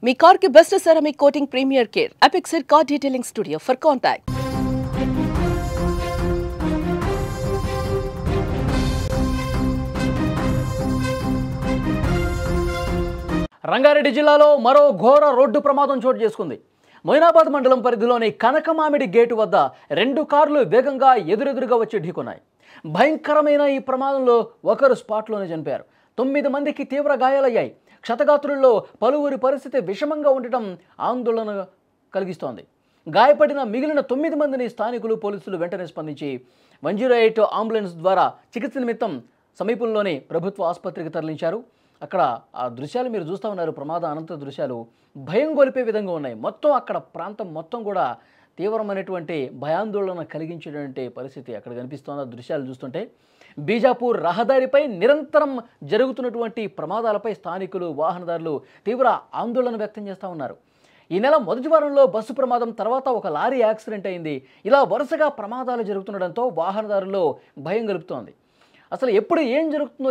మీ car కి best ceramic coating premier care apexer car detailing studio for contact. Rangareddy జిల్లాలో మరో ఘోర రోడ్డు ప్రమాదం చోటు చేసుకుంది. మొయినాబాద్ మండలం పరిధిలోని కనకమామిడి గేటు వద్ద 2 కార్లు వేగంగా ఎదురెదురుగా వచ్చి ఢీకొన్నాయి. భయంకరమైన ఈ ప్రమాదంలో ఒకరు స్పాట్లోనే చనిపోయారు. 9 మందికి తీవ్ర గాయాలయ్యాయి. క్షతగాత్రుల్లో పలువురి పరిస్థితి విషమంగా ఉండటం ఆందోళన కలిగిస్తోంది. గాయపడిన మిగిలిన 9 మందిని స్థానికులు పోలీసులు వెంటనే స్పందించి 108 అంబులెన్స్ ద్వారా చికిత్స నిమిత్తం సమీపంలోని ప్రభుత్వ ఆసుపత్రికి తరలించారు. అక్కడ ఆ దృశ్యాలు మీరు చూస్తూ ఉన్నారు. ప్రమాద అనంతర దృశ్యాలు భయం గొలిపే విధంగా ఉన్నాయి. మొత్తం అక్కడ ప్రాంతం మొత్తం కూడా తీవ్రమైనటువంటి భయాందోళన కలిగించేటువంటి పరిస్థితి అక్కడ కనిపిస్తోంది. ఆ దృశ్యాలు చూస్తుంటే బీజాపూర్ రహదారిపై నిరంతరం జరుగుతున్నటువంటి ప్రమాదాలపై స్థానికులు వాహనదారులు తీవ్ర ఆందోళన వ్యక్తం చేస్తూ ఉన్నారు. ఈ నెల మొదటి వారంలో బస్సు ప్రమాదం తర్వాత ఒక లారీ యాక్సిడెంట్ అయింది. ఇలా వరుసగా ప్రమాదాలు జరుగుతుండడంతో వాహనదారుల్లో భయం కలుగుతోంది. అసలు ఎప్పుడు ఏం జరుగుతుందో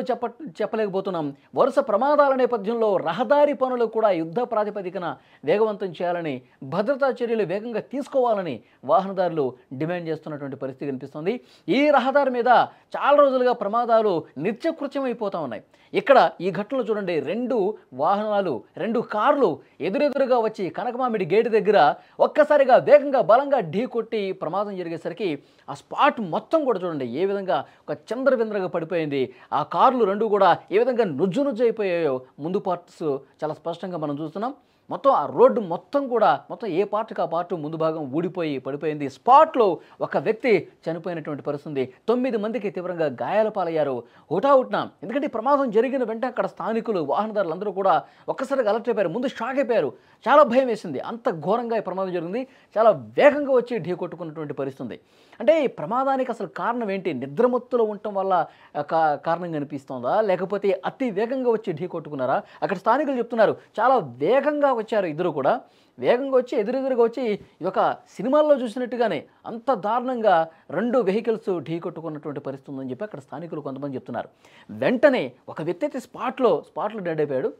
చెప్పలేకపోతున్నాం. వరుస ప్రమాదాల నేపథ్యంలో రహదారి పనులు కూడా యుద్ధ ప్రాతిపదికన వేగవంతం చేయాలని, భద్రతా చర్యలు వేగంగా తీసుకోవాలని వాహనదారులు డిమాండ్ చేస్తున్నటువంటి పరిస్థితి కనిపిస్తుంది. ఈ రహదారి మీద చాలా రోజులుగా ప్రమాదాలు నిత్యకృత్యమైపోతూ ఉన్నాయి. ఇక్కడ ఈ ఘటనలో చూడండి, 2 వాహనాలు 2 కార్లు ఎదురెదురుగా వచ్చి కనకమామిడి గేటు దగ్గర ఒక్కసారిగా వేగంగా బలంగా ఢీకొట్టి ప్రమాదం జరిగేసరికి ఆ స్పాట్ మొత్తం కూడా చూడండి ఏ విధంగా ఒక చంద్రవింద్రగా పడిపోయింది. ఆ కార్లు 2 కూడా ఏ విధంగా నుజ్జు అయిపోయాయో ముందు పార్ట్స్ చాలా స్పష్టంగా మనం చూస్తున్నాం. మొత్తం ఆ రోడ్డు మొత్తం కూడా మొత్తం ఏ పార్ట్కి ఆ పార్ట్ ముందు భాగం ఊడిపోయి పడిపోయింది. స్పాట్లో ఒక వ్యక్తి చనిపోయినటువంటి పరిస్థితి. 9 మందికి తీవ్రంగా గాయాల పాలయ్యారు. హుటాహుటిన ఎందుకంటే ప్రమాదం జరిగిన వెంటనే అక్కడ స్థానికులు వాహనదారులు అందరూ కూడా ఒక్కసారిగా అలర్ట్ అయిపోయారు. ముందు షాక్ అయిపోయారు. చాలా భయం వేసింది. అంత ఘోరంగా ఈ ప్రమాదం జరిగింది. చాలా వేగంగా వచ్చి ఢీ కొట్టుకున్నటువంటి పరిస్థితి. అంటే ఈ ప్రమాదానికి అసలు కారణం ఏంటి? నిద్రమత్తులో ఉండటం వల్ల కారణం కనిపిస్తోందా, లేకపోతే అతి వేగంగా వచ్చి ఢీ కొట్టుకున్నారా? అక్కడ స్థానికులు చెప్తున్నారు చాలా వేగంగా వచ్చారు. ఇద్దరు కూడా వేగంగా వచ్చి ఎదురెదురుగా వచ్చి ఇదొక సినిమాల్లో చూసినట్టుగానే అంత దారుణంగా 2 వెహికల్స్ ఢీ కొట్టుకున్నటువంటి పరిస్థితి ఉందని చెప్పి అక్కడ స్థానికులు కొంతమంది చెప్తున్నారు. వెంటనే ఒక వ్యక్తి అయితే స్పాట్లో డెడ్ అయిపోయాడు.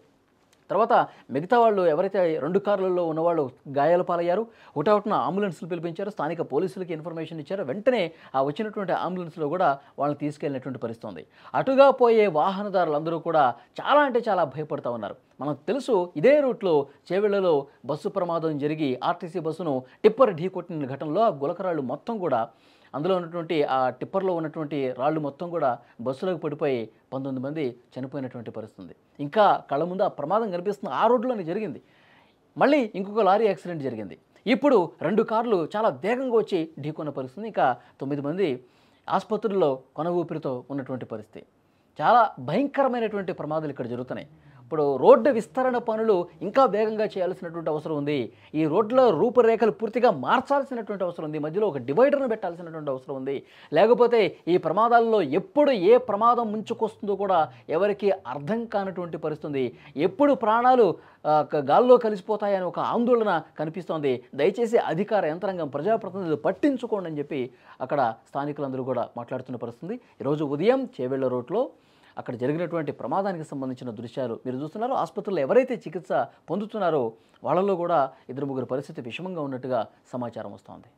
తర్వాత మిగతా వాళ్ళు ఎవరైతే 2 కార్లలో ఉన్నవాళ్ళు గాయాల పాలయ్యారు. హుటాహుటిన అంబులెన్స్లు పిలిపించారు. స్థానిక పోలీసులకి ఇన్ఫర్మేషన్ ఇచ్చారు. వెంటనే ఆ వచ్చినటువంటి అంబులెన్స్లో కూడా వాళ్ళని తీసుకెళ్ళినటువంటి పరిస్థితి ఉంది. అటుగా పోయే వాహనదారులందరూ కూడా చాలా అంటే చాలా భయపడుతూ ఉన్నారు. మనకు తెలుసు ఇదే రూట్లో చేవెళ్లలో బస్సు ప్రమాదం జరిగి ఆర్టీసీ బస్సును టిప్పర్ ఢీ కొట్టిన ఘటనలో ఆ గులకరాళ్ళు మొత్తం కూడా అందులో ఉన్నటువంటి ఆ టిప్పర్లో ఉన్నటువంటి రాళ్ళు మొత్తం కూడా బస్సులోకి పడిపోయి 19 మంది చనిపోయినటువంటి పరిస్థితి. ఇంకా కళ్ళ ముందు ఆ ప్రమాదం కనిపిస్తుంది. ఆ రోడ్లోనే జరిగింది. మళ్ళీ ఇంకొక లారీ యాక్సిడెంట్ జరిగింది. ఇప్పుడు 2 కార్లు చాలా వేగంగా వచ్చి ఢీకొన్న పరిస్థితి. ఇంకా 9 మంది ఆసుపత్రుల్లో కొన ఊపిరితో ఉన్నటువంటి పరిస్థితి. చాలా భయంకరమైనటువంటి ప్రమాదాలు ఇక్కడ జరుగుతున్నాయి. ఇప్పుడు రోడ్డు విస్తరణ పనులు ఇంకా వేగంగా చేయాల్సినటువంటి అవసరం ఉంది. ఈ రోడ్ల రూపురేఖలు పూర్తిగా మార్చాల్సినటువంటి అవసరం ఉంది. మధ్యలో ఒక డివైడర్ను పెట్టాల్సినటువంటి అవసరం ఉంది. లేకపోతే ఈ ప్రమాదాల్లో ఎప్పుడు ఏ ప్రమాదం ముంచుకొస్తుందో కూడా ఎవరికి అర్థం కానటువంటి పరిస్థితి. ఎప్పుడు ప్రాణాలు గాల్లో కలిసిపోతాయని ఒక ఆందోళన కనిపిస్తోంది. దయచేసి అధికార యంత్రాంగం, ప్రజాప్రతినిధులు పట్టించుకోండి అని చెప్పి అక్కడ స్థానికులందరూ కూడా మాట్లాడుతున్న పరిస్థితి. ఈరోజు ఉదయం చేవెళ్ల రోడ్లో అక్కడ జరిగినటువంటి ప్రమాదానికి సంబంధించిన దృశ్యాలు మీరు చూస్తున్నారు. ఆసుపత్రిలో ఎవరైతే చికిత్స పొందుతున్నారో వాళ్ళలో కూడా 2-3 పరిస్థితి విషమంగా ఉన్నట్టుగా సమాచారం వస్తోంది.